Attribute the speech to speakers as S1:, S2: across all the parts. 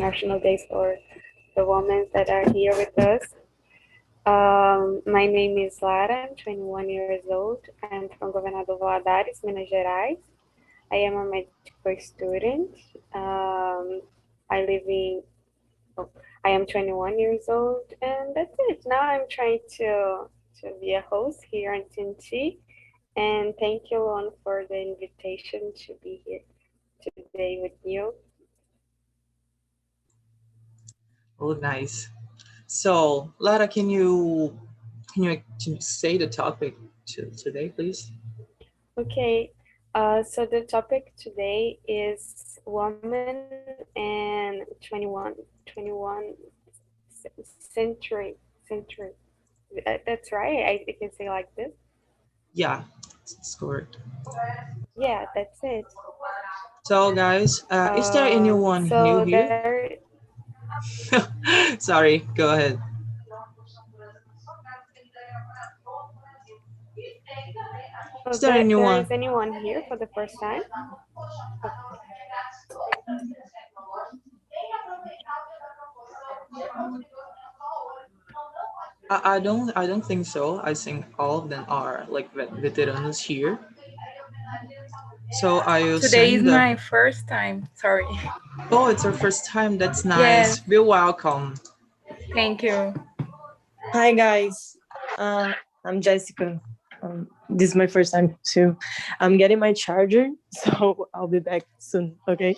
S1: International Day for the women that are here with us. My name is Lara. I'm 21 years old. I'm from Governador Valadares, Minas Gerais. I am a medical student. Um, I live in, oh, I am 21 years old, and that's it. Now I'm trying to be a host here on TNT, and thank you, Lon, for the invitation to be here today with you.
S2: Oh, nice. So, Lara, can you say the topic today, please?
S1: Okay, so the topic today is woman and 21 century. That's right. I can say like this.
S2: Yeah, it's correct.
S1: Yeah, that's it.
S2: So, guys, is there anyone new
S1: So
S2: here?
S1: there,
S2: Sorry, go ahead.
S1: oh,
S2: Is there
S1: there
S2: anyone?
S1: is anyone here for the first time?
S2: I don't think so. I think all of them are like veteranos here. So I will
S3: Today is
S2: send the.
S3: my first time. Sorry.
S2: Oh, it's our first time. That's
S3: Yes,
S2: nice. Be welcome.
S3: thank you.
S4: Hi guys, uh, I'm Jessica. This is my first time too. I'm getting my charger, so I'll be back soon. Okay.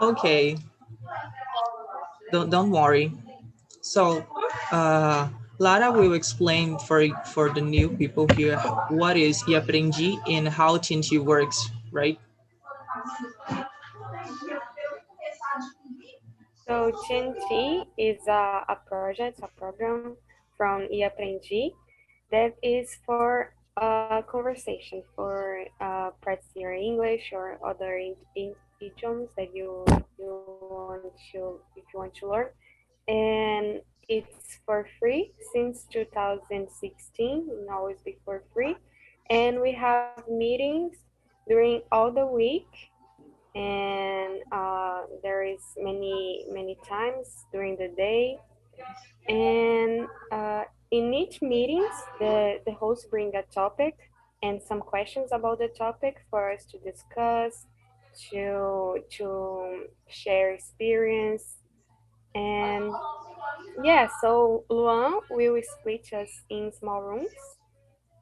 S2: Okay, don't worry. So, Lara will explain for the new people here what is Yaprendi and how Tinti works, right?
S1: So TNT is a project, a program from eAprendi that is for conversation, for practice your English or other idioms that you want to if you want to learn, and it's for free since 2016 and always be for free, and we have meetings during all the week, and there is many times during the day, and in each meetings the host bring a topic and some questions about the topic for us to discuss, to share experience. And yeah, so Luan will split us in small rooms,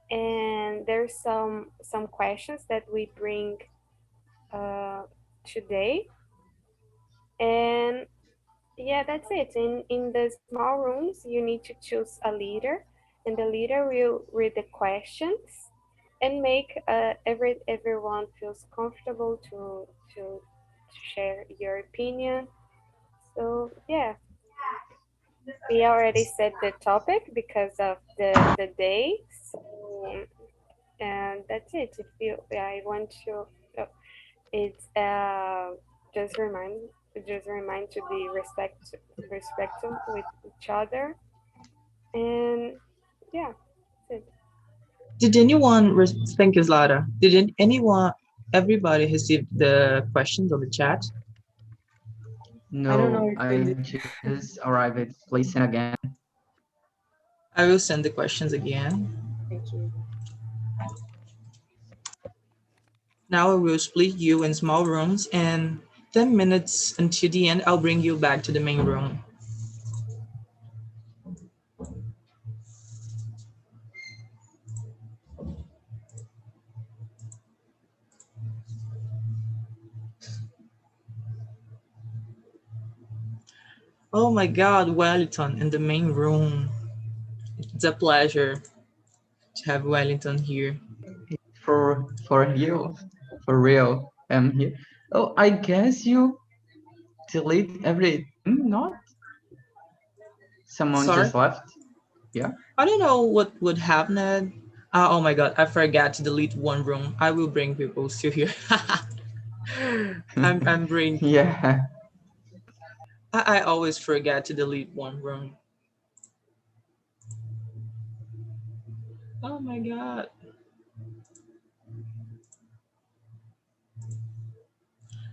S1: and there's some questions that we bring uh, today. And yeah, that's it. In the small rooms, you need to choose a leader, and the leader will read the questions and make everyone feels comfortable to share your opinion. So yeah, we already said the topic because of the day. So and that's it. If you, I want to, oh, it's just remind to be respectful with each other, and yeah, that's it.
S2: Did anyone thank you, Lara? Anyone everybody received the questions on the chat?
S4: I don't know
S5: No,
S4: if you
S5: I
S4: did.
S5: just arrived. Please send again.
S2: I will send the questions again.
S4: Thank you.
S2: Now I will split you in small rooms, and 10 minutes until the end, I'll bring you back to the main room. Oh my God, Wellington in the main room. It's a pleasure to have Wellington here.
S5: For you, for real. I'm here. Oh, I guess you delete everything. Not someone
S2: Sorry?
S5: just left. Yeah.
S2: I don't know what would happen. Oh my God, I forgot to delete one room. I will bring people still here. I'm bring.
S5: Yeah.
S2: I always forget to delete one room. Oh my God.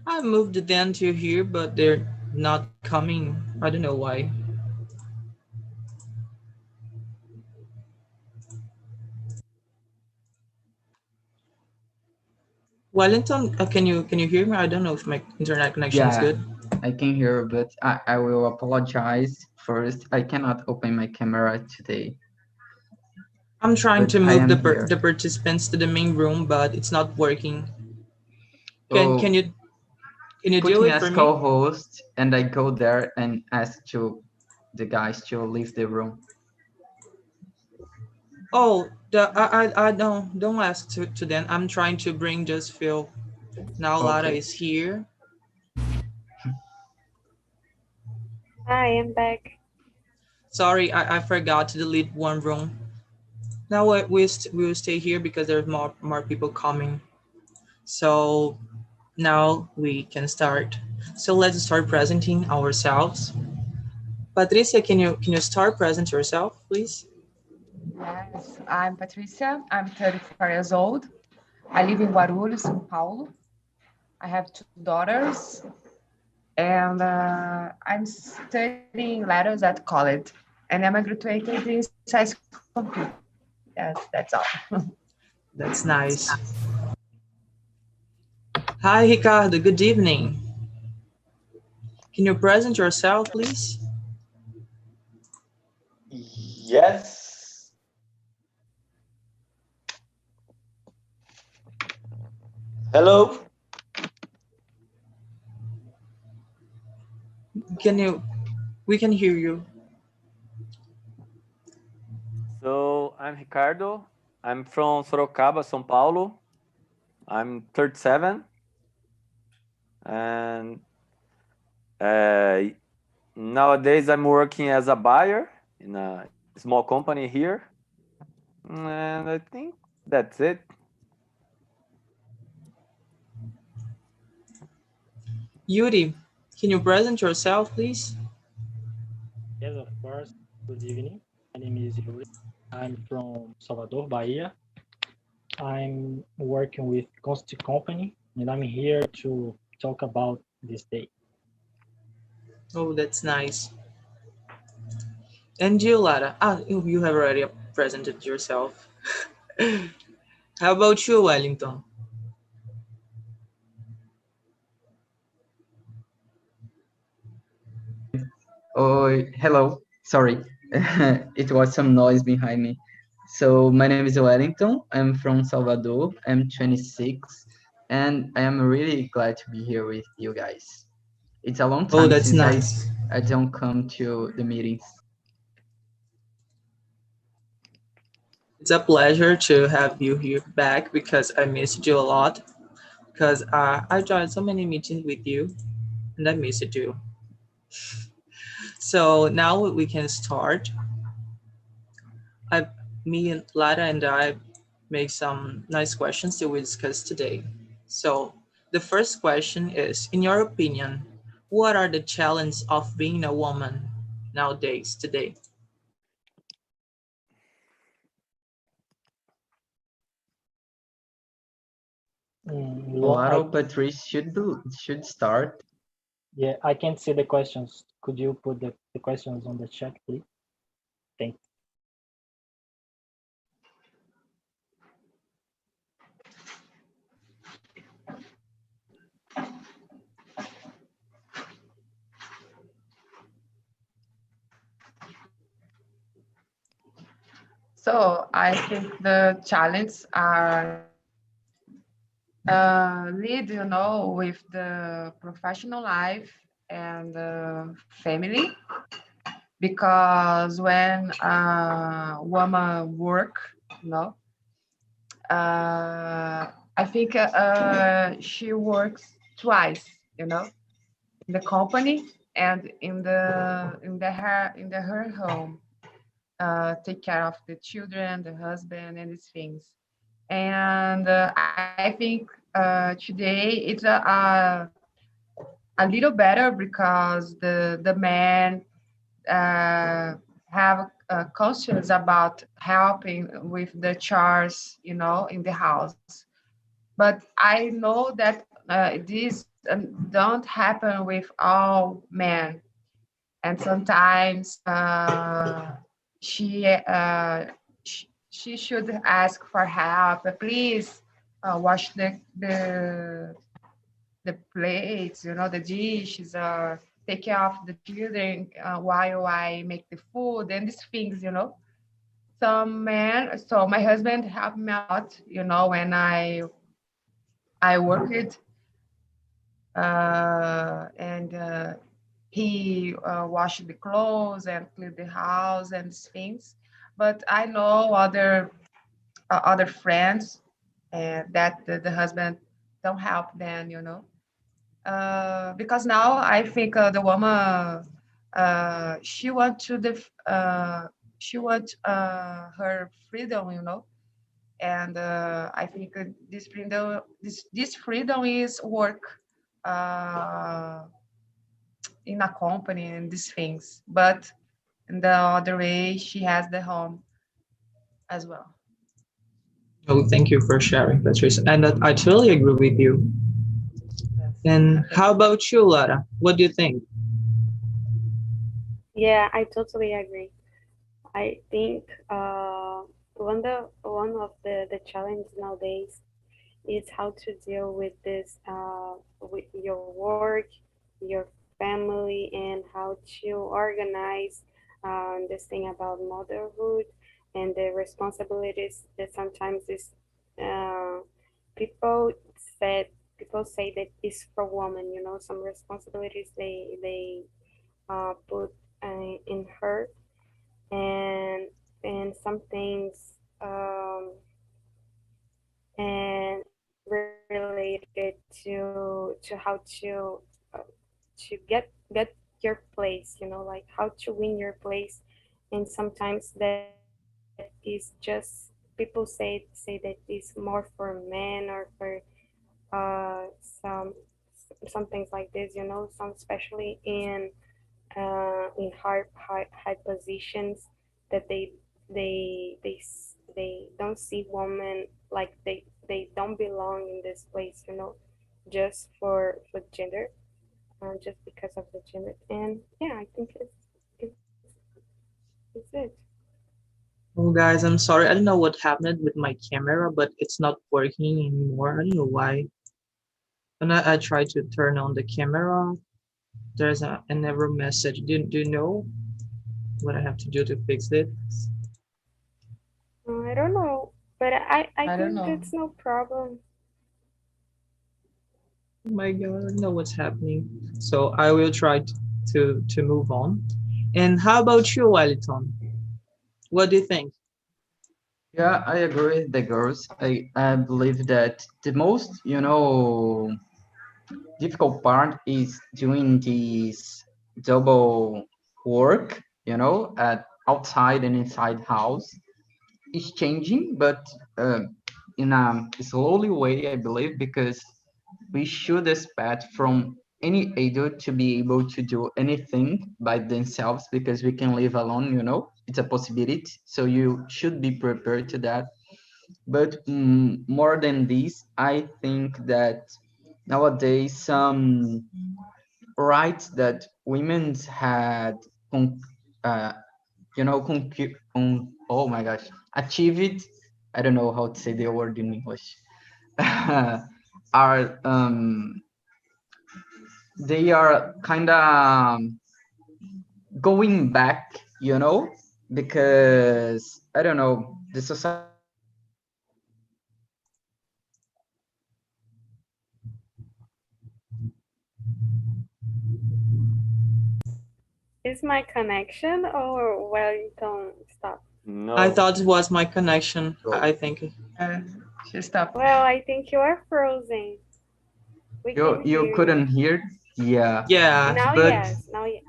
S2: I moved them to here, but they're not coming. I don't know why. Wellington, can you hear me? I don't know if my internet connection is
S5: Yeah,
S2: good.
S5: I can hear, but I will apologize first. I cannot open my camera today,
S2: I'm trying
S5: but
S2: to
S5: I
S2: move
S5: am here.
S2: the participants to the main room, but it's not working. Can
S5: Oh,
S2: you
S5: put
S2: do
S5: me
S2: it for
S5: as
S2: me?
S5: co-host, and I go there and ask to the guys to leave the room.
S2: Oh, I don't ask to them. I'm trying to bring just Phil. Now Lara
S5: Okay.
S2: is here.
S1: I am back.
S2: Sorry, I forgot to delete one room. Now we will stay here because there's more people coming. So now we can start. So let's start presenting ourselves. Patricia, can you start present yourself, please?
S3: Yes, I'm Patricia. I'm 34 years old. I live in Guarulhos, São Paulo. I have two daughters, and I'm studying letters at college. And I'm a graduated in science computer. Yes, that's all.
S2: That's nice. Hi, Ricardo. Good evening. Can you present yourself, please?
S6: Yes. Hello.
S2: We can hear you.
S6: So I'm Ricardo. I'm from Sorocaba, São Paulo. I'm 37. And nowadays I'm working as a buyer in a small company here. And I think that's it.
S2: Yuri, can you present yourself, please?
S7: Yes, of course. Good evening. My name is Yuri. I'm from Salvador, Bahia. I'm working with Consti Company, and I'm here to talk about this day.
S2: Oh, that's nice. And you, Lara? You have already presented yourself. How about you, Wellington?
S5: Oh, hello. Sorry, it was some noise behind me. So my name is Wellington. I'm from Salvador. I'm 26, and I am really glad to be here with you guys. It's a long
S2: Oh,
S5: time
S2: that's
S5: since
S2: nice.
S5: I don't come to the meetings.
S2: It's a pleasure to have you here back because I missed you a lot. Because I joined so many meetings with you, and I missed it too. So now we can start. I, me and Lara and I make some nice questions that we discuss today. So the first question is, in your opinion, what are the challenges of being a woman nowadays, today?
S5: Laura, Patrice should start.
S7: Yeah, I can't see the questions. Could you put the questions on the chat, please? Thank you.
S3: So I think the challenges are lead, with the professional life and the family. Because when a woman work, I think she works twice, in the company and in her home. Take care of the children, the husband, and these things. And I think today it's a little better because the men have conscience about helping with the chores, in the house. But I know that this don't happen with all men, and sometimes she, she should ask for help. Please wash the plates, the dishes, or take care of the children while I make the food and these things. Some men, so my husband helped me a lot, when I worked, and he washed the clothes and cleaned the house and these things. But I know other friends that the husband don't help them. Because now I think the woman, she want to she want her freedom. And I think this freedom is work uh, in a company and these things. But in the other way, she has the home as well.
S2: Oh, thank you for sharing, Patricia. And I totally agree with you.
S3: Yes.
S2: And
S3: Okay.
S2: how about you, Lara? What do you think?
S1: Yeah, I totally agree. I think one of the challenges nowadays is how to deal with this with your work, your family, and how to organize this thing about motherhood and the responsibilities that sometimes is uh, people said people say that is for women. Some responsibilities they put in her, and some things and related to how to get your place, like how to win your place. And sometimes that is just people say that is more for men or for some things like this, some especially in high positions that they don't see women like they don't belong in this place, just for gender, just because of the gender. And yeah, I think it's it.
S2: Oh, guys, I'm sorry. I don't know what happened with my camera, but it's not working anymore. I don't know why. When I try to turn on the camera, there's an error message. Do you know what I have to do to fix it?
S1: I don't know, but I
S3: I don't
S1: think
S3: know.
S1: that's no problem.
S2: Oh my God, I don't know what's happening. So I will try to move on. And how about you, Wellington? What do you think?
S5: Yeah, I agree with the girls. I believe that the most, difficult part is doing this double work, at outside and inside house. Is changing, but in a slowly way, I believe, because we should expect from any adult to be able to do anything by themselves because we can live alone. It's a possibility. So you should be prepared to that. But more than this, I think that nowadays some rights that women had, con- uh, oh my gosh, achieved. I don't know how to say the word in English. Are they are kind of going back, because I don't know, the society
S1: Is my connection or Wellington stop?
S2: I
S6: No.
S2: thought it was my connection.
S5: go.
S2: I think.
S3: Uh, she stopped.
S1: Well, I think you are frozen. We
S5: You
S1: can
S5: you
S1: hear you.
S5: couldn't hear, yeah,
S2: Yeah.
S1: Now,
S5: but
S1: yes. Now, yes.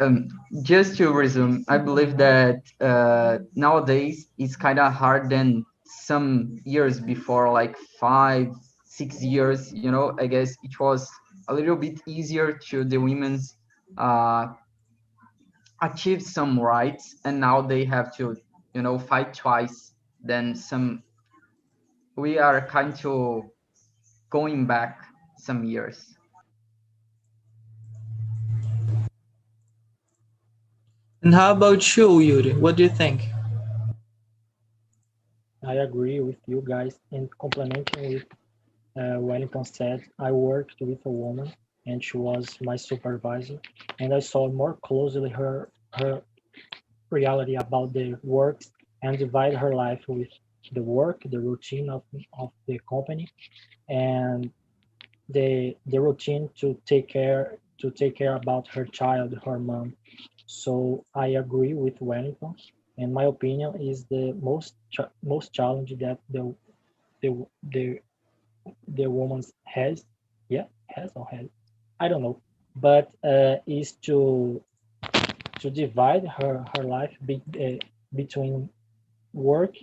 S5: um, just to resume, I believe that nowadays it's kind of hard than some years before, like 5, 6 years. I guess it was a little bit easier to the women's uh, achieve some rights, and now they have to, fight twice. Then some, we are kind of going back. some years.
S2: And how about you, Yuri? What do you think?
S7: I agree with you guys. And complementing with Wellington said, I worked with a woman and she was my supervisor. And I saw more closely her reality about the work and divide her life with the work, the routine of the company, and the routine to take care about her child, her mom. So I agree with Wellington, and my opinion is the most challenge that the the the woman has, yeah, has or has, I don't know, but is to divide her life between work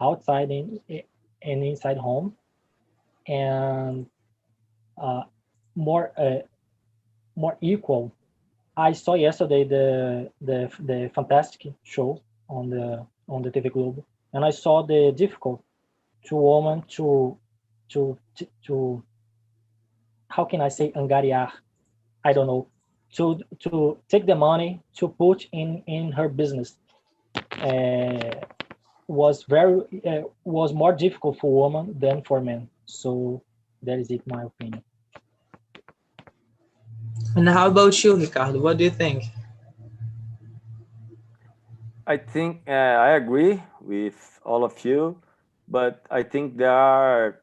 S7: outside and inside home, and uh, more more equal. I saw yesterday the Fantastic show on the TV Globo, and I saw the difficult to woman to how can I say angariar? I don't know, to take the money to put in her business. Uh, was more difficult for women than for men. So that is it, my opinion.
S2: And how about you, Ricardo? What do you think?
S6: I think I agree with all of you, but I think there are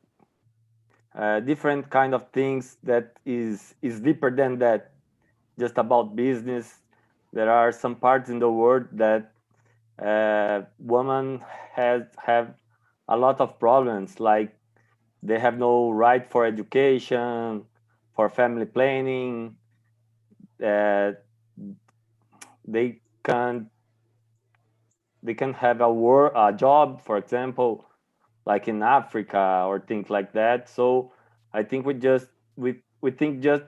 S6: different kind of things that is deeper than that, just about business. There are some parts in the world that women have a lot of problems, like they have no right for education, for family planning. Uh, they can they can have a job, for example, like in Africa or things like that. So I think we think just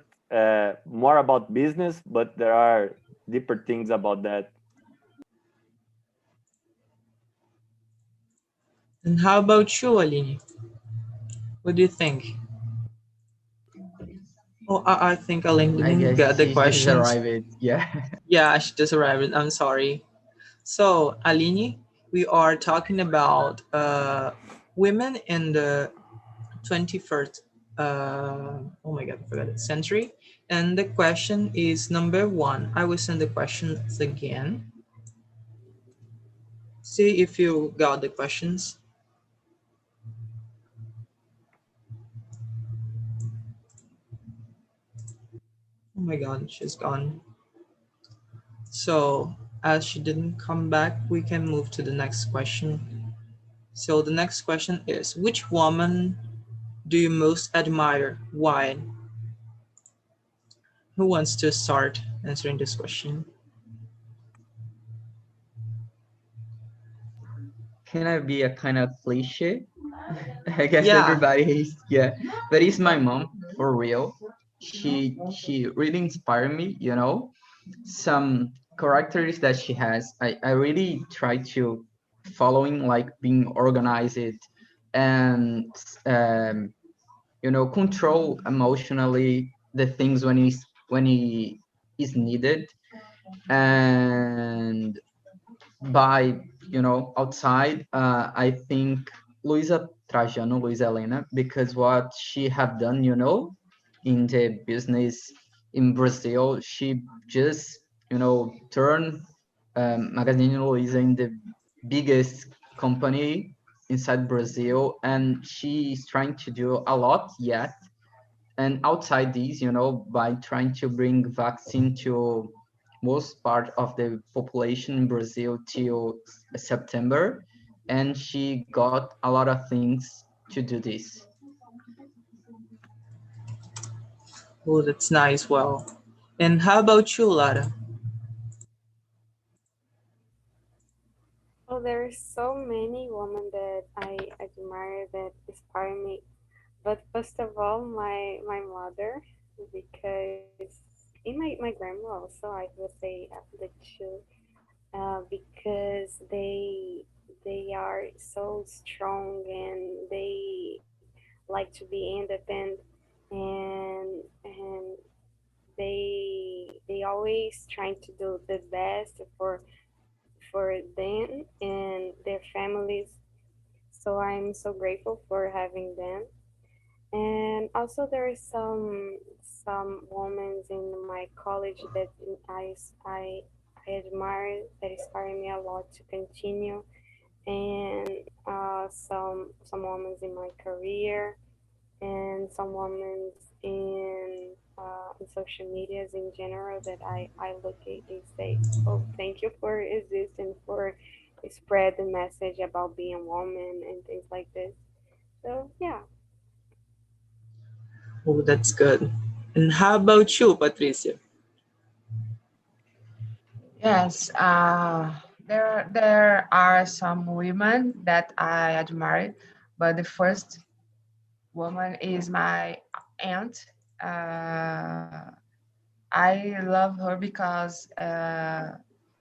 S6: more about business, but there are deeper things about that.
S2: And how about you, Aline? What do you think? Oh, I think Aline
S5: I
S2: didn't
S5: guess
S2: get the
S5: she just
S2: questions.
S5: arrived. Yeah.
S2: Yeah, she just arrived. I'm sorry. So, Aline, we are talking about women in the 21st, oh my God, I forgot it, century. And the question is number one. I will send the questions again. See if you got the questions. Oh my God, she's gone. So, as she didn't come back, we can move to the next question. So, the next question is, which woman do you most admire? Why? Who wants to start answering this question?
S5: Can I be a kind of cliche? I guess
S2: Yeah.
S5: everybody is, yeah. But it's my mom for real. She really inspired me, you know. Some characters that she has, I really try to following, like being organized and um control emotionally the things when he is needed, and by outside, I think Luisa Trajano, Luisa Helena, because what she have done, in the business in Brazil, she just turned Magazine Luiza in the biggest company inside Brazil, and she is trying to do a lot yet. And outside these, by trying to bring vaccine to most part of the population in Brazil till September, and she got a lot of things to do this.
S2: Oh, that's nice. Well, and how about you, Lara?
S1: Oh, there's so many women that I admire that inspire me. But first of all, my mother, because in my grandma also, I would say the two, because they are so strong and they like to be independent. and they always trying to do the best for them and their families. So I'm so grateful for having them. And also there is some women in my college that I I admire, that inspire me a lot to continue, and some women in my career, and some women in social medias in general that I look at and say, oh, thank you for existing, for spread the message about being a woman and things like this. So yeah.
S2: Oh, that's good. And how about you, Patricia?
S3: Yes, there are some women that I admire, but the first woman is my aunt. Uh, I love her because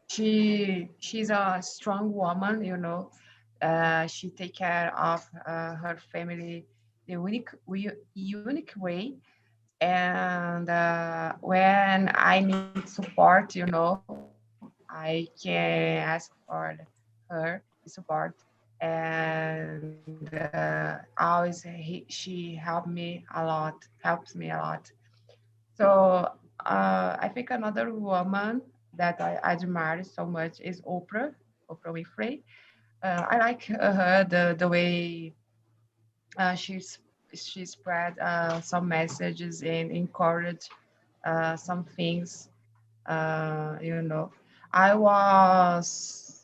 S3: she's a strong woman. She take care of her family the unique way. And when I need support, I can ask for her support, and always she helps me a lot. So I think another woman that I admire so much is Oprah Winfrey. I like her the way uh, she's she spread some messages and encourage some things. You know, I was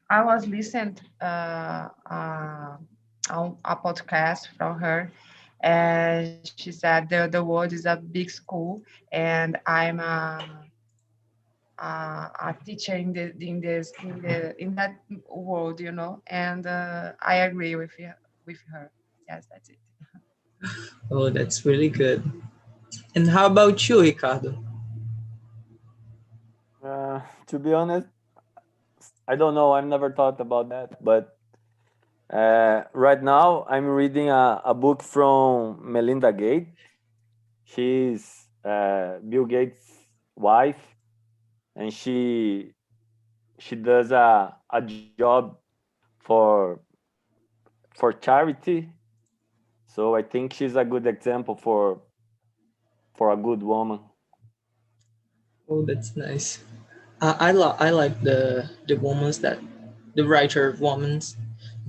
S3: I was listened on a podcast from her, and she said the world is a big school, and I'm a teacher in that world, and I agree with her. Yes, that's it.
S2: Oh, that's really good. And how about you, Ricardo?
S6: To be honest, I don't know. I've never thought about that. But right now, I'm reading a book from Melinda Gates. She's Bill Gates' wife, and she does a job for for charity. So I think she's a good example for a good woman.
S2: Oh, that's nice. I like the woman's that the writer woman's,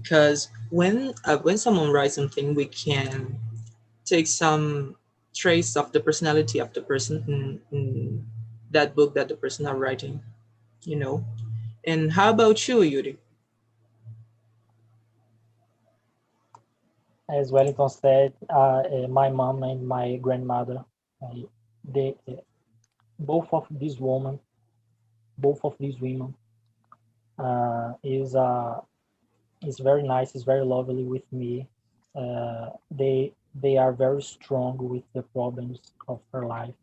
S2: because when someone writes something, we can take some trace of the personality of the person in that book that the person are writing, you know. And how about you, Yuri?
S7: As Wellington said, my mom and my grandmother, uh, they both of these women, both of these women, uh, is uh, is very nice, is very lovely with me. They are very strong with the problems of her life.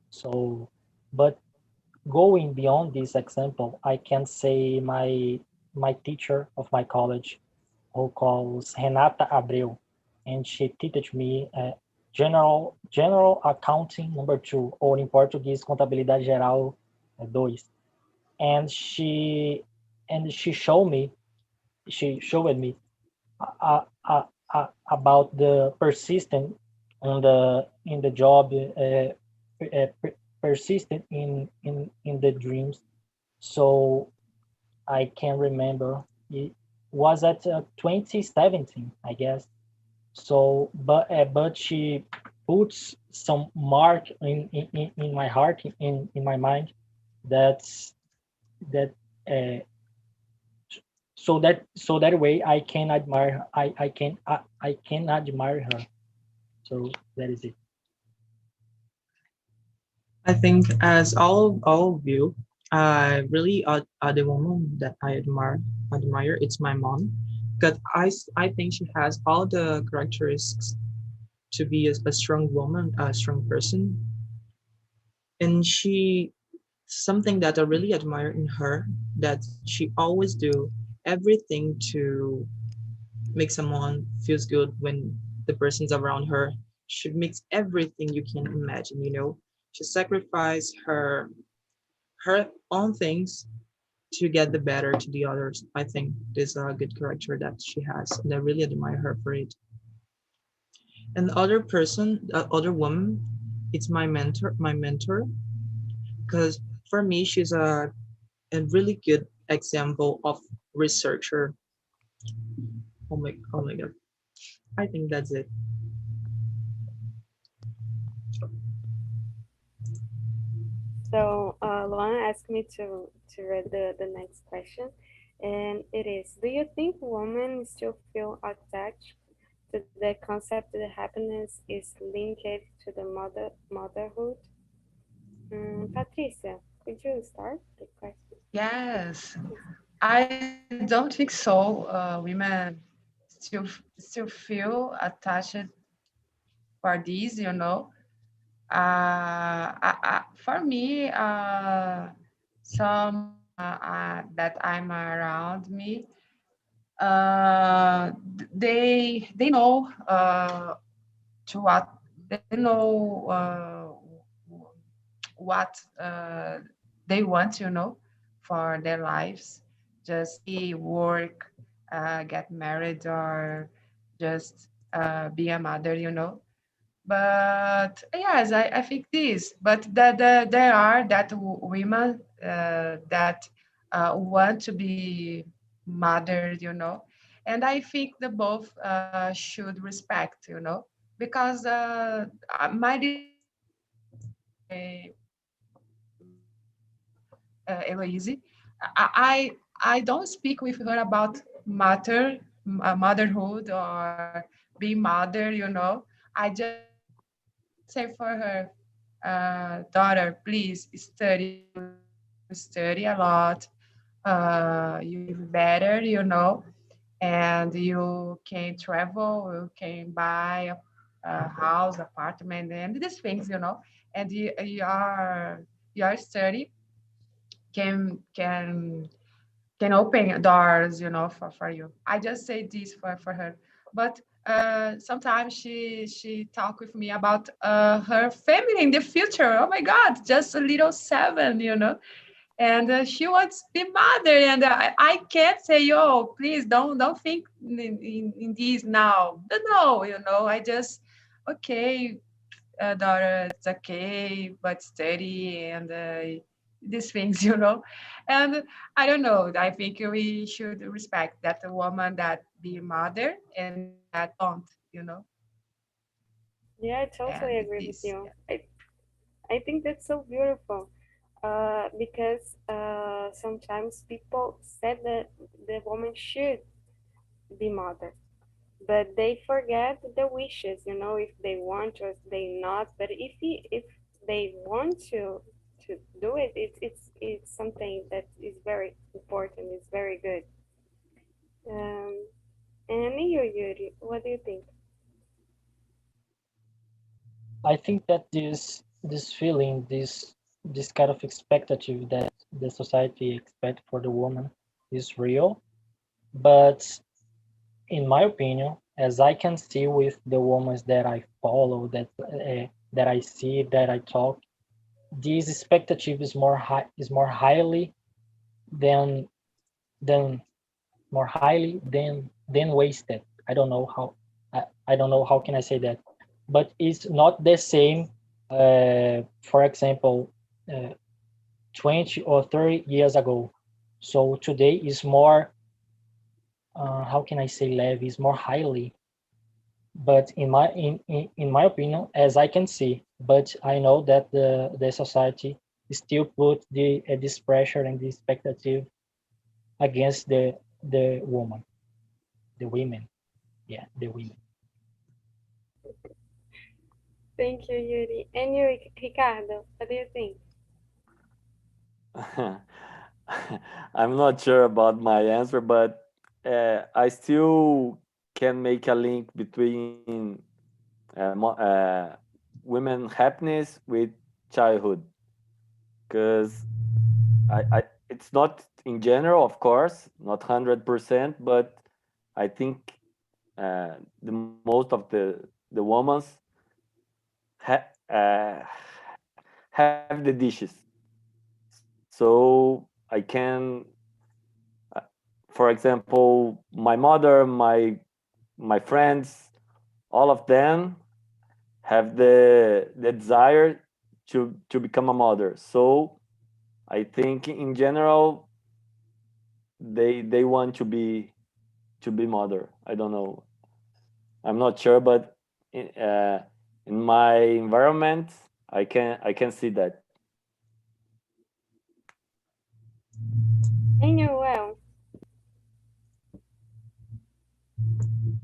S7: So, but going beyond this example, I can say my teacher of my college, who calls Renata Abreu, and she teach me general accounting number 2, or em português contabilidade geral 2. And she showed me about the persistent in the job, persistent in the dreams. So I can remember it was at 2017, I guess. So, but she puts some mark in my heart, in my mind, that's that uh, so that way I can admire her. I can admire her. So that is it.
S2: I think as all of you, I really are the woman that I admire. It's my mom, because I think she has all the characteristics to be a strong woman, a strong person, and she something that I really admire in her, that she always do everything to make someone feels good when the person's around her. she makes everything you can imagine, you know. She sacrificed her own things to get the better to the others. I think this is a good character that she has, and I really admire her for it. And the other person, the other woman, it's my mentor, because for me, she's a really good example of researcher. Oh my god. I think that's it.
S1: So Luana asked me to read the next question, and it is: do you think women still feel attached to the concept that happiness is linked to the motherhood? Patricia, could you start the question?
S3: Yes, I don't think so. Women still feel attached for this, you know. For me, some that I'm around me, they know to what they know what they want, you know, for their lives. Just be work, get married, or just be a mother, you know. But yes, I think this. But there are that women that want to be mothers, you know, and I think the both should respect, you know, because my Eloise, I don't speak with her about motherhood or being mother, you know. I just say for her, daughter, please study. You study a lot. You live better, you know, and you can travel. You can buy a house, apartment, and these things, you know. And your study can can open doors, you know, for you. I just say this for her. But sometimes she talk with me about her family in the future. Oh my God, just a little seven, you know, and she wants to be mother, and I can't say, oh, please don't think in this now. No, you know, I just okay, daughter, it's okay, but steady and these things, you know. And I don't know. I think we should respect that a woman that be mother and that don't, you know.
S1: Yeah, I totally
S3: And
S1: agree with
S3: this,
S1: you. I think that's so beautiful. Because sometimes people said that the woman should be mother, but they forget the wishes. You know, if they want or if they not. But if they want to do it, it's something that is very important. It's very good. Um, and you, Yuri, what do you think?
S7: I think that this feeling, this kind of expectative that the society expect for the woman is real. But in my opinion, as I can see with the women that I follow, that I see, that I talk, this expectative is more highly than than more highly than wasted. I don't know how I don't know how can I say that, but it's not the same. For example, uh, 20 or 30 years ago. So today is more. How can I say levy is more highly, but in my opinion, as I can see, but I know that the society still put this pressure and this expectative against the woman, the women. Yeah, the women.
S1: Thank you, Yuri. And you, Ricardo, what do you think?
S6: I'm not sure about my answer, but I still can make a link between women happiness with childhood, because I it's not in general, of course, not 100%, but I think the most of the women ha have the dishes. So I can, for example, my mother, my friends, all of them have the desire to become a mother. So I think in general they want to be mother. I don't know. I'm not sure, but in my environment, I can see that.
S1: I know well.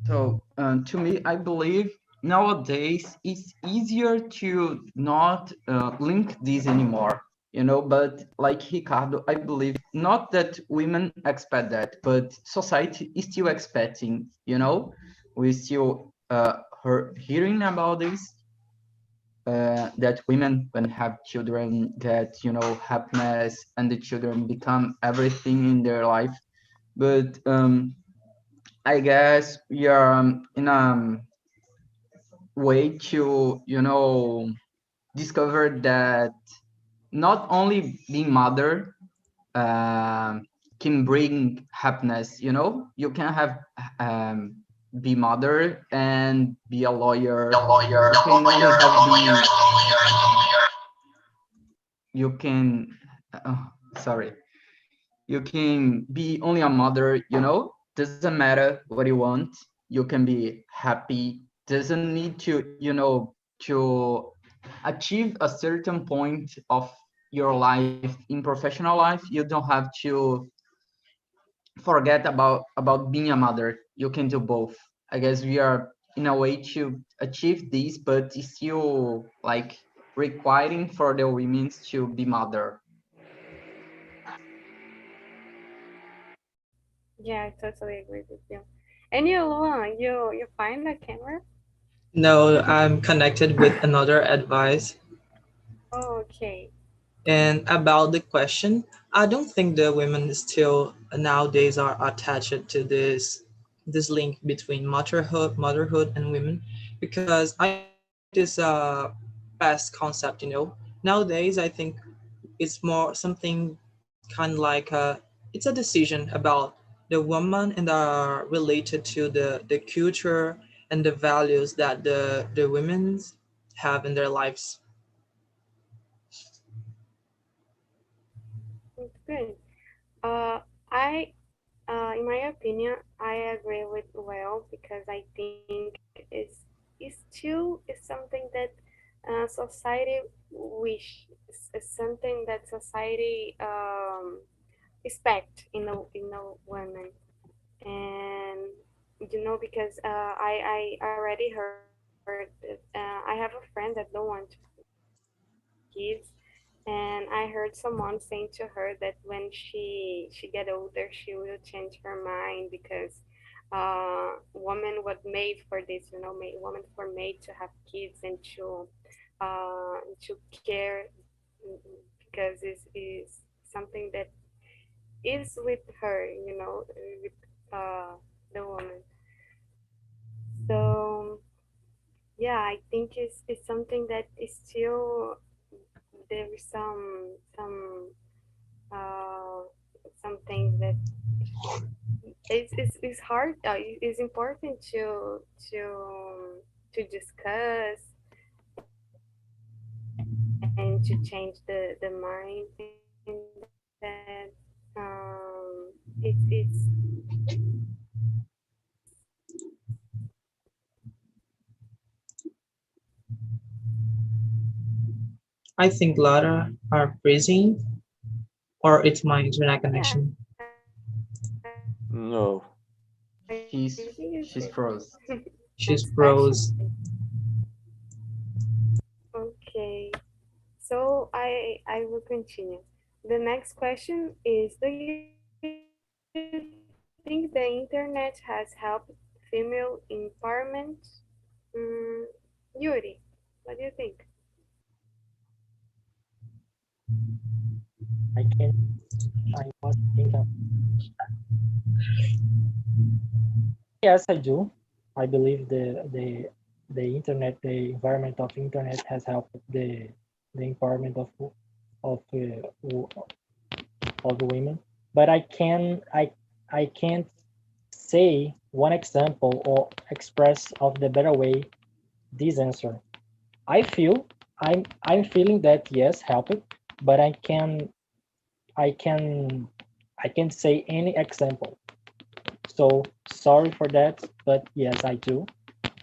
S5: So to me, I believe nowadays it's easier to not link these anymore, you know. But like Ricardo, I believe not that women expect that, but society is still expecting. You know, we still hearing about this. That women, when have children, get happiness, and the children become everything in their life. But I guess we are in a way to discover that not only being mother can bring happiness. You can have be mother and be a lawyer. You can only have be you can sorry, you can be only a mother. Doesn't matter what you want, you can be happy. Doesn't need to achieve a certain point of your life in professional life. You don't have to forget about being a mother. You can do both. I guess we are in a way to achieve this, but it's still like requiring for the women to be mother.
S1: Yeah, I totally agree with you. And you, Luan, you find the camera?
S2: No, I'm connected with another advice.
S1: Oh, okay.
S2: And about the question, I don't think the women still nowadays are attached to this link between motherhood and women, because I think it is a past concept. Nowadays I think it's more something kind of like it's a decision about the woman, and are related to the culture and the values that the women have in their lives.
S1: It's good. Uh, I, in my opinion, I agree with Well, because I think is too is something that society wish is something that society expect in a woman. And because I already heard that, I have a friend that don't want kids, and I heard someone saying to her that when she get older, she will change her mind, because woman was made for this, women were made to have kids and to care, because it is something that is with her, with the woman. So yeah, I think it's something that is still, there is uh some things that it's hard. It's important to discuss and to change the mind, and that it's
S2: I think Lara are freezing, or it's my internet
S1: yeah.
S2: connection.
S6: No.
S1: I
S5: She's
S1: think it's
S5: she's
S1: good.
S5: froze.
S2: She's
S1: Next question.
S2: froze.
S1: Okay, so I will continue. The next question is: do you think the internet has helped female empowerment? Mm, Yuri, what do you think?
S7: I can. I was thinking. Yes, I do. I believe the the internet, the environment of internet has helped the empowerment of women. But I can't say one example or express of the better way this answer. I feel I'm feeling that yes, help it, but I can I can't say any example. So sorry for that, but yes, I do,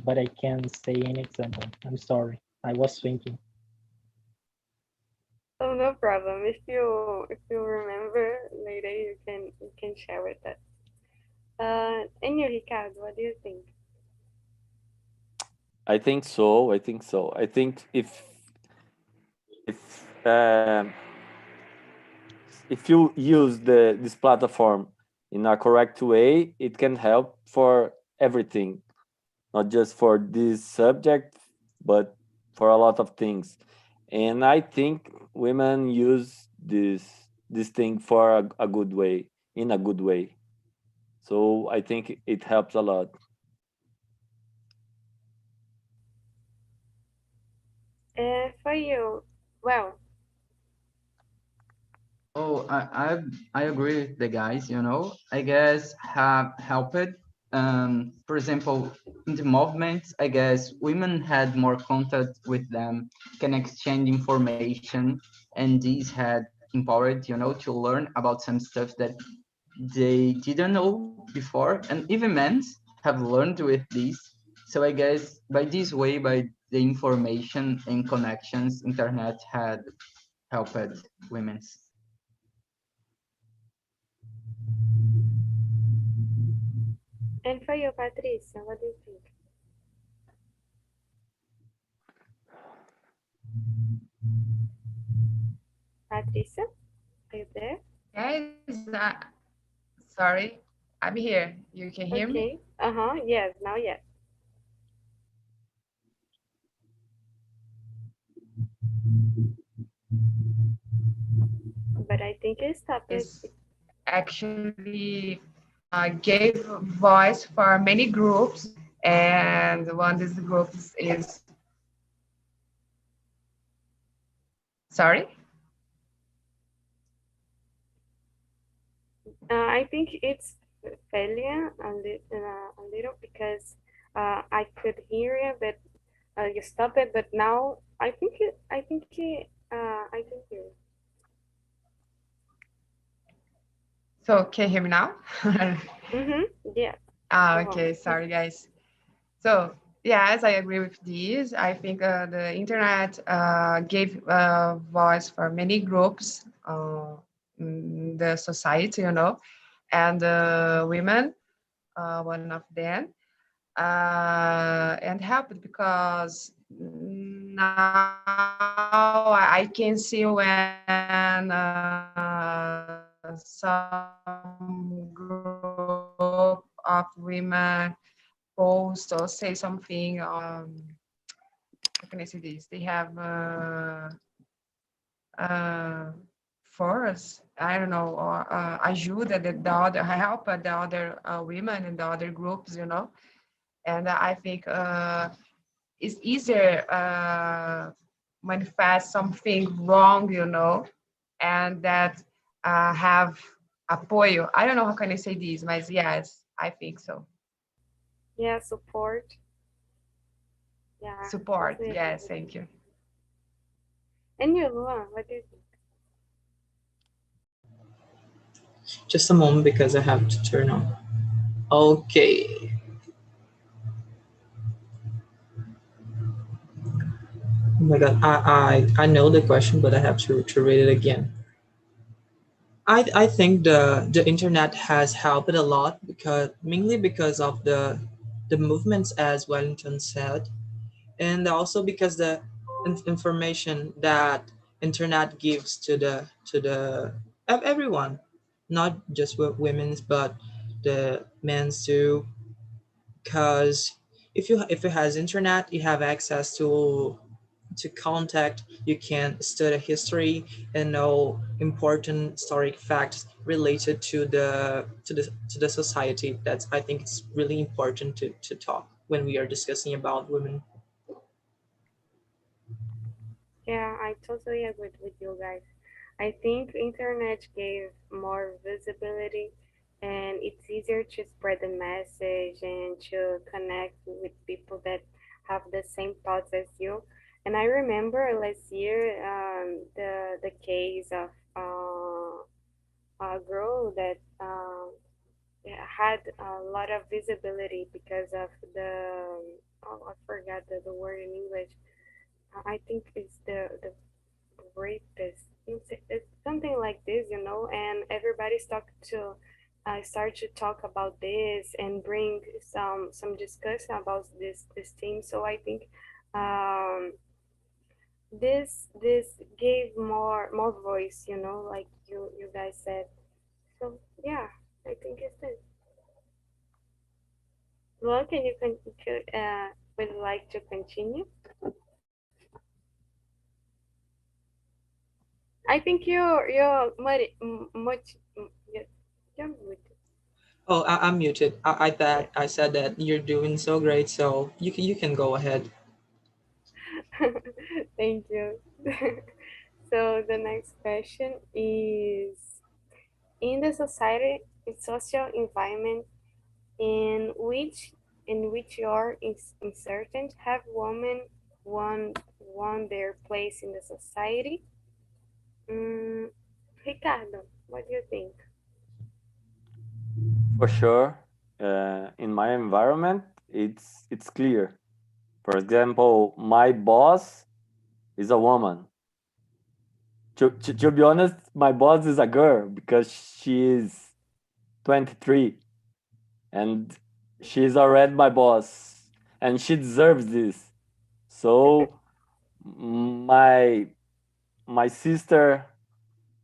S7: but I can't say any example. I'm sorry. I was thinking.
S1: Oh, no problem. If you remember later, you can share with us. And you, Ricardo, what do you think?
S6: I think so. I think so. I think if if you use this platform in a correct way, it can help for everything, not just for this subject, but for a lot of things. And I think women use this thing for a good way, in a good way. So I think it helps a lot.
S1: For you, well,
S5: Oh, I agree with the guys, you know. I guess have helped. For example, in the movements, I guess women had more contact with them, can exchange information, and these had empowered, you know, to learn about some stuff that they didn't know before, and even men have learned with this. So I guess by this way, by the information and connections, internet had helped women.
S1: and for you, Patricia, what do you think? Patricia, are you there?
S3: Guys, sorry, I'm here. You can hear me?
S1: Okay. Yes, now yes. But I think you stopped it.
S3: Is actually gave voice for many groups, and one of these groups is sorry.
S1: I think it's failure a little because I could hear you, but you stopped it. But now I can hear you.
S3: So can you hear me now?
S1: Yeah.
S3: Okay, sorry guys. So yes, I agree with this. I think the internet gave voice for many groups in the society, you know, and women, one of them, and helped because now I can see when some group of women post or say something. How can I say this? They have uh, force. I don't know, or ajuda the other, help the other women and the other groups, you know. And I think it's easier manifest something wrong, you know, and that have apoio. I don't know how can I say this, but yes, I think so.
S1: Yeah, support. Yeah,
S3: Support,
S1: totally agree
S3: yes,
S1: with
S3: thank
S1: you.
S3: you.
S1: And you, Luan, what do you think?
S2: Just a moment because I have to turn on. Okay. Oh my God, I know the question, but I have to read it again. I think the internet has helped a lot because mainly because of the movements, as Wellington said, and also because the information that internet gives to the everyone, not just women's but the men's too. Because if you has internet, you have access to contact, you can study history and know important historic facts related to the society. That's, I think it's really important to talk when we are discussing about women.
S1: Yeah, I totally agree with you guys. I think internet gave more visibility and it's easier to spread the message and to connect with people that have the same thoughts as you. And I remember last year the case of a girl that had a lot of visibility because of the oh, I forgot the word in English. I think it's the rapist. It's something like this, you know, and everybody start to talk about this and bring some discussion about this theme. So I think um, this gave more voice, you know, like you guys said. So yeah, I think it's this. Well, can you would like to continue? I think you're much you're muted.
S2: Oh, I'm muted. I said that you're doing so great, so you can go ahead.
S1: Thank you. So the next question is in the society, social environment in which you're inserted, have women won their place in the society? Mm, Ricardo, what do you think?
S6: For sure, in my environment, it's clear. For example, my boss is a woman. To be honest, my boss is a girl because she is 23 and she's already my boss and she deserves this. So my my sister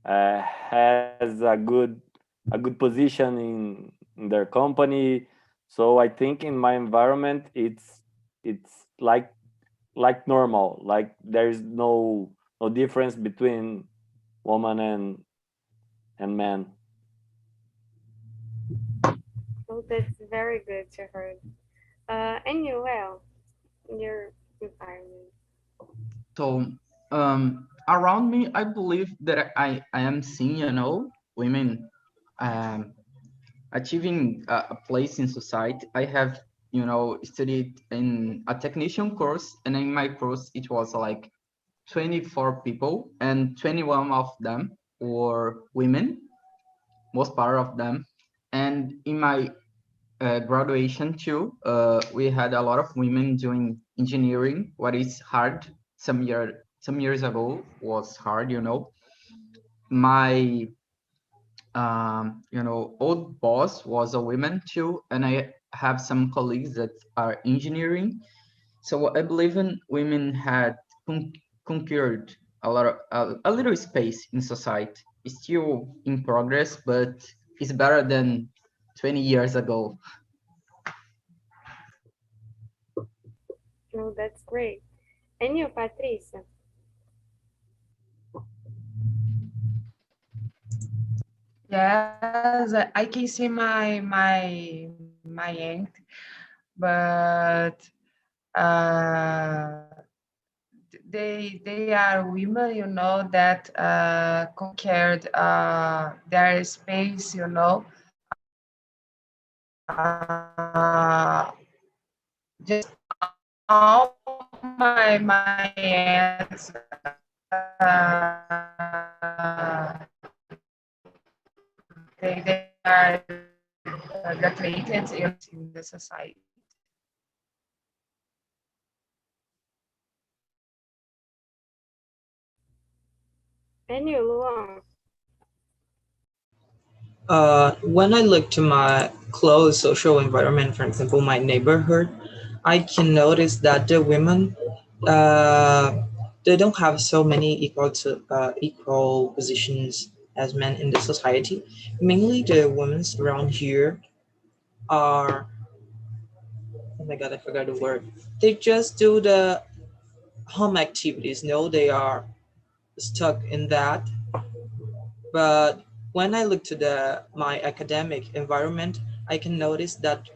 S6: has a good position in their company. So I think in my environment it's like normal. Like there is no difference between woman and man.
S1: So that's very good to hear. And you, well, your environment.
S5: So around me, I believe that I am seeing, women um, achieving a place in society. I have, studied in a technician course, and in my course, it was like 24 people, and 21 of them were women, most part of them. And in my graduation too, we had a lot of women doing engineering, what is hard. Some years ago was hard, My old boss was a woman too, and I have some colleagues that are engineering. So I believe in women had conquered a lot of a little space in society. It's still in progress, but it's better than 20 years ago.
S1: Oh, that's great. And you, Patricia?
S3: Yes, I can see my aunt, but uh, they are women, that conquered their space, Uh, just all my aunts they are graduated in the society.
S1: And you, Luan?
S2: When I look to my close social environment, for example, my neighborhood, I can notice that the women uh, they don't have so many equal positions as men in the society. Mainly, the women around here are, oh my god, I forgot the word. They just do the home activities. No, they are stuck in that. But when I look to the my academic environment, I can notice that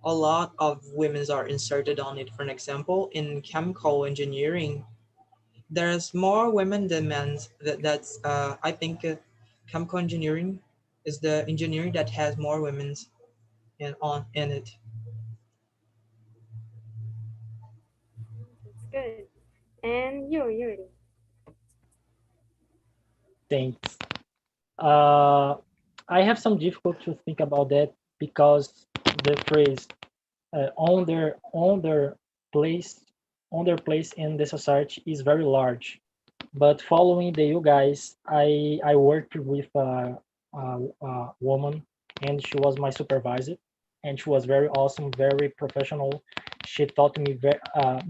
S2: a lot of women are inserted on it. For an example, in chemical engineering, there's more women than men. That's I think chemical engineering is the engineering that has more women in it.
S1: That's good. And you, Yuri.
S7: Thanks. I have some difficulty to think about that because the phrase on their place place in the society is very large. But following the you guys, I worked with a woman, and she was my supervisor, and she was very awesome, very professional. She taught me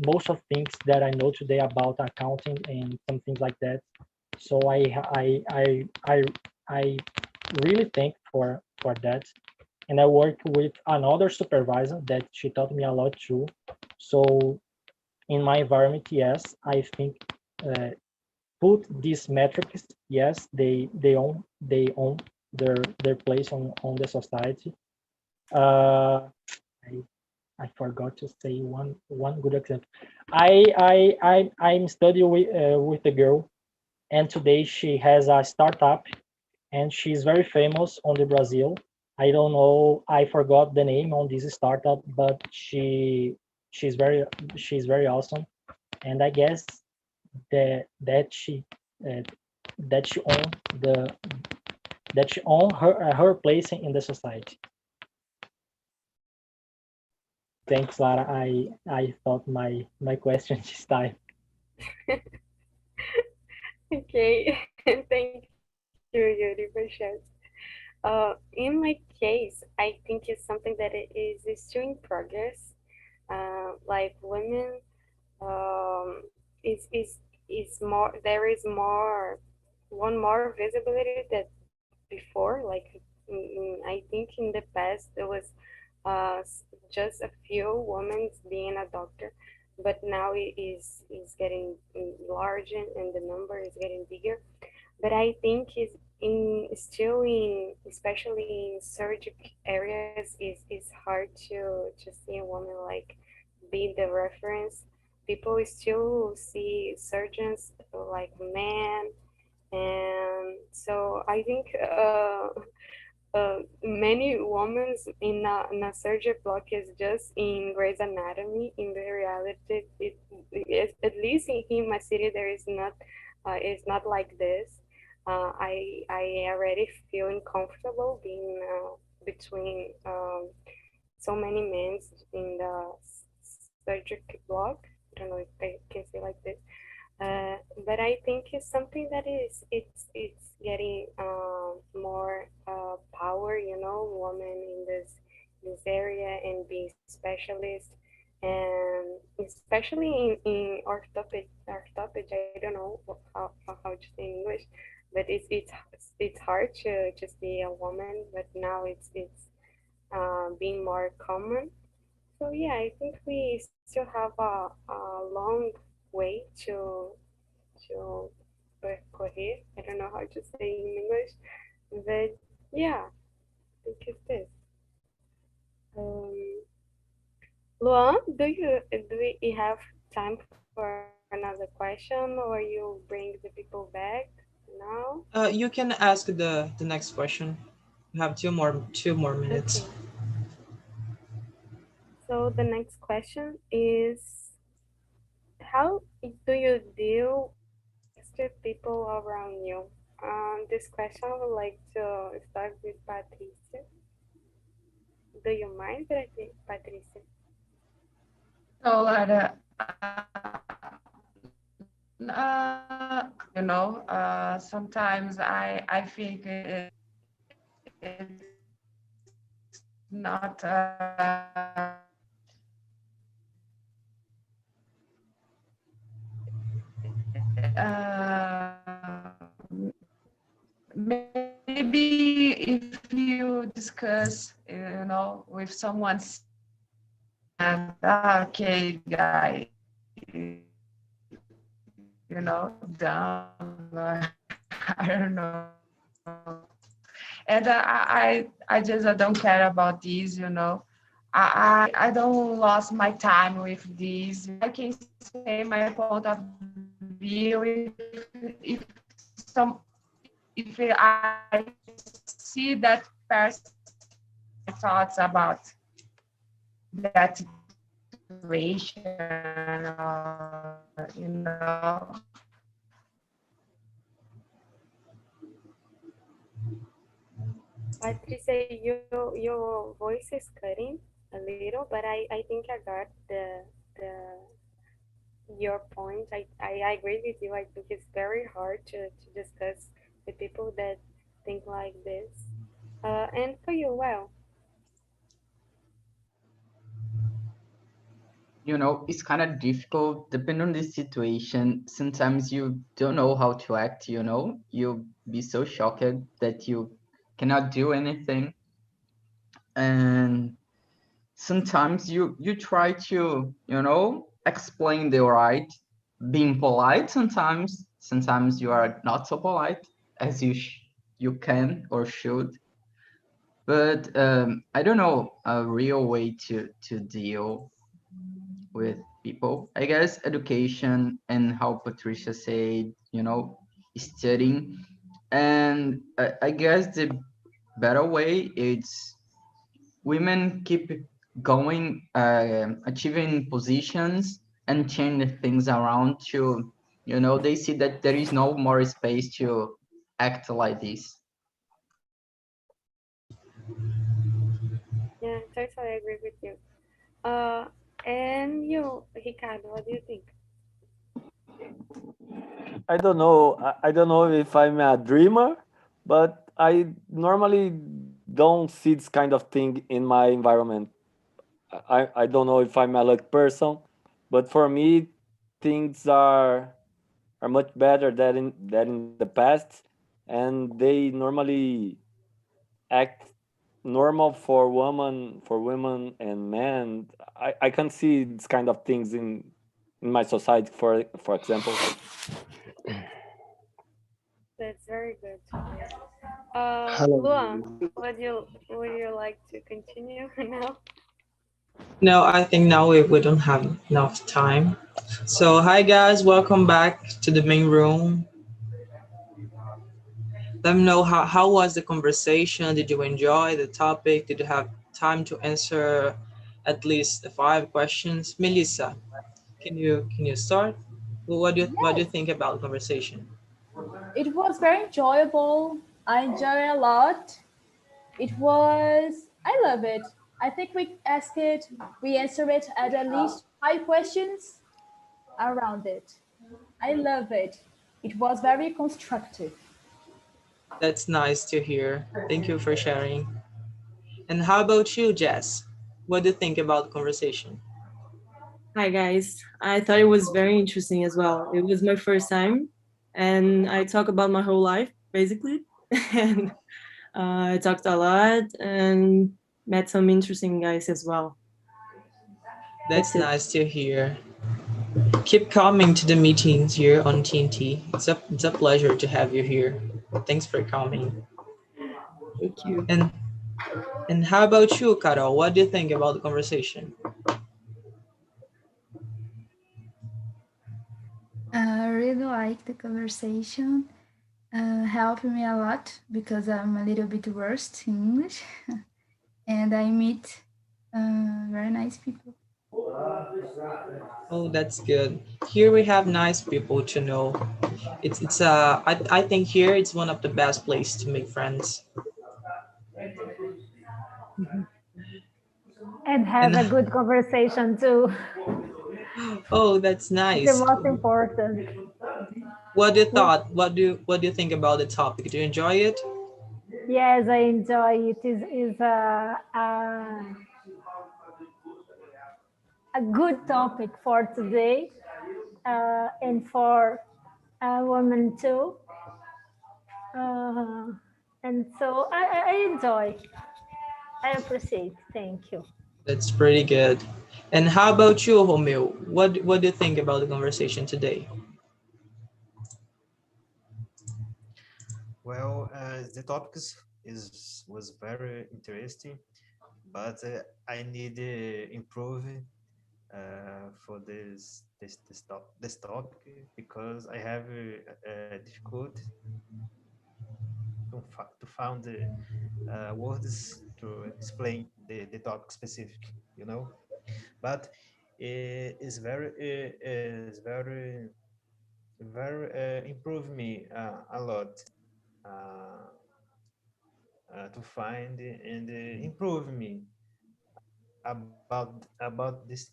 S7: most of things that I know today about accounting and some things like that. So I really thank for that. And I worked with another supervisor that she taught me a lot too. So in my environment, yes, I think uh, put these metrics, yes, they own their place on the society. Uh, I I forgot to say one good example. I'm studying with a girl, and today she has a startup, and she's very famous on the Brazil. I don't know, I forgot the name on this startup, but she's very she's very awesome, and I guess that uh, that she own the that she own her place in the society. Thanks, Lara. I thought my question this time.
S1: Okay, thank you, Yuri, for sharing. In my case, I think it's something that it is still in progress. Like women, um, is more. There is more, one more visibility that before. Like I think in the past there was just a few women being a doctor, but now it is getting larger and the number is getting bigger. But I think is in still in especially in surgical areas is hard to see a woman like be the reference. People still see surgeons like men, and so I think many women in a surgery block is just in Grey's Anatomy. In the reality, at least in my city, there is not. It's not like this. I already feel uncomfortable being between so many men in the surgery block. I don't know if I can say like this. But I think it's something that it's getting more power, women in this area and being specialist, and especially in orthoped. I don't know how to say in English, but it's hard to see a woman, but now it's being more common. So yeah, I think we still have a long way to percorrer. I don't know how to say in English, but yeah, I think it's this. Um, Luan, do we have time for another question, or you bring the people back now?
S2: You can ask the next question. You have two more
S1: Okay.
S2: minutes.
S1: So the next question is, how do you deal with people around you? This question I would like to start with Patricia. Do you mind, Patricia?
S3: So, Lara, sometimes I think it's not maybe if you discuss, with someone and okay, guy, down, I don't know. And I just don't care about these, I don't lost my time with these. I can say my point of review if I see that person thoughts about that situation, or, you know.
S1: Patricia, your voice is cutting a little, but I think I got the your point. I agree with you. I think it's very hard to discuss with people that think like this. And for you, well,
S5: You know, it's kind of difficult depending on the situation. Sometimes you don't know how to act, you know, you'll be so shocked that you cannot do anything. And sometimes you try to, you know, explain the right, being polite sometimes you are not so polite as you can or should. But I don't know a real way to deal with people. I guess education and how Patricia said, you know, studying. And I guess the better way is women keep going, achieving positions and change things around to, you know, they see that there is no more space to act like this.
S1: yeah, totally agree with you. And you, Ricardo, what do you think?
S6: I don't know. I don't know if I'm a dreamer, but I normally don't see this kind of thing in my environment. I don't know if I'm a lucky person, but for me, things are much better than in the past, and they normally act normal for women and men. I can see this kind of things in my society, for example.
S1: That's very good to hear.
S8: Hello.
S1: Luan, would you like to continue now?
S2: No, I think now we don't have enough time. So hi guys, welcome back to the main room. Let me know how was the conversation? Did you enjoy the topic? Did you have time to answer at least 5 questions? Melissa, can you start? Well, what do you
S9: Yes,
S2: think about the conversation?
S9: it was very enjoyable. I enjoy a lot. I love it. I think we answered it at least 5 questions around it. I love it. It was very constructive.
S2: That's nice to hear. Thank you for sharing. And how about you, Jess? What do you think about the conversation?
S4: Hi guys. I thought it was very interesting as well. It was my first time, and I talk about my whole life basically, and I talked a lot and met some interesting guys as well.
S2: That's
S4: That's it.
S2: nice to hear. Keep coming to the meetings here on TNT. It's a pleasure to have you here. Thanks for coming.
S4: Thank you.
S2: And how about you, Carol? What do you think about the conversation?
S10: I really like the conversation. Helped me a lot because I'm a little bit worse in English, and I meet very nice people.
S2: Oh, that's good. Here we have nice people to know. I think here it's one of the best place to make friends.
S11: And have
S2: And
S11: a good conversation too.
S2: oh, that's
S11: It's the
S2: nice.
S11: most important.
S2: What do you thought? What do you think about the topic? Do you enjoy it?
S11: Yes, I enjoy it. Is a good topic for today and for women too. Uh, and so I enjoy. I appreciate. Thank you.
S2: That's pretty good. And how about you, Romeo? What do you think about the conversation today?
S8: Well, the topics was very interesting, but I need improve for this topic because I have difficult to find the words to explain the topic specific, you know. But it is very improve me a lot uh, to find and improve me about this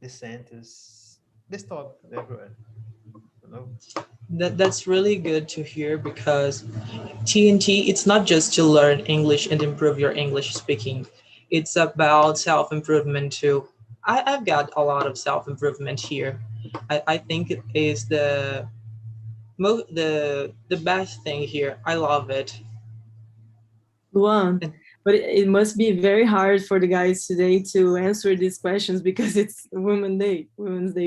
S8: sentence, this topic everywhere, you know.
S2: That's really good to hear because TNT, it's not just to learn English and improve your English speaking. It's about self-improvement too. I've got a lot of self-improvement here. I think it is the best thing here. I love it.
S4: Luan,
S2: And
S4: but it must be very hard for the guys today to answer these questions because it's Women's Day.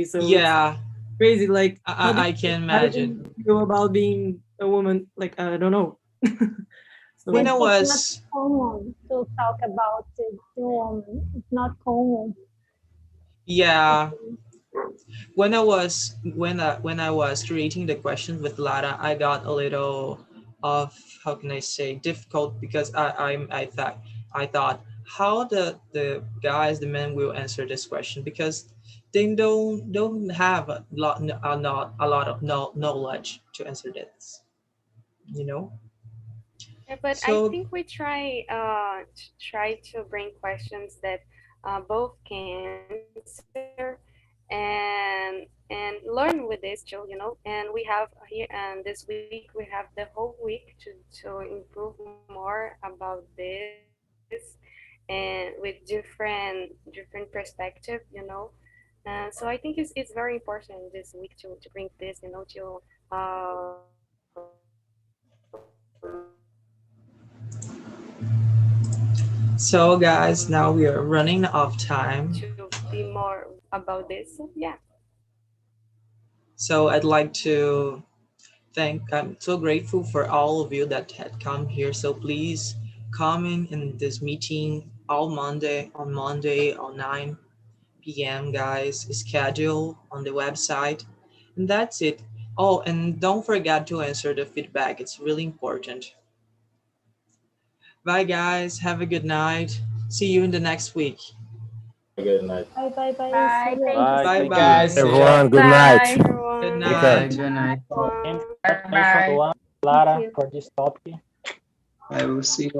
S4: So it's
S2: yeah,
S4: crazy. Like,
S2: I can
S4: how do you
S2: imagine.
S4: feel about being a woman? Like, I don't know. So
S2: When
S11: But
S2: I
S11: it's not
S2: was
S11: common to talk about the woman. It's not common.
S2: yeah, when I was creating the questions with Lara, I got a little of, how can I say, difficult because I thought how the guys, the men will answer this question because they don't have not a lot of knowledge to answer this, you know.
S1: Yeah, but I
S2: So
S1: think we try to bring questions that both can answer and learn with this too, you know. And we have here and this week we have the whole week to improve more about this and with different perspective, you know. So I think it's very important this week to bring this, you know,
S2: so guys, now we are running out of time.
S1: to be more about this. So, yeah.
S2: So I'd like to I'm so grateful for all of you that had come here. So please come in this meeting on Monday on 9 p.m. guys, schedule on the website. And that's it. Oh, and don't forget to answer the feedback. It's really important. Bye guys. Have a good night. See you in the next week.
S11: Bye bye bye.
S9: Bye.
S11: See you.
S9: Thank you.
S6: Bye.
S2: Bye
S6: Thank
S2: bye.
S6: you.
S2: See ya.
S12: Everyone, good
S9: Bye.
S12: night.
S2: Good
S1: Everyone.
S12: Take care.
S5: Bye.
S2: night.
S5: Good night.
S7: And
S3: Bye.
S7: congratulations, Luan,
S11: Thank
S7: Lara,
S11: you.
S7: for this topic.
S13: I will see you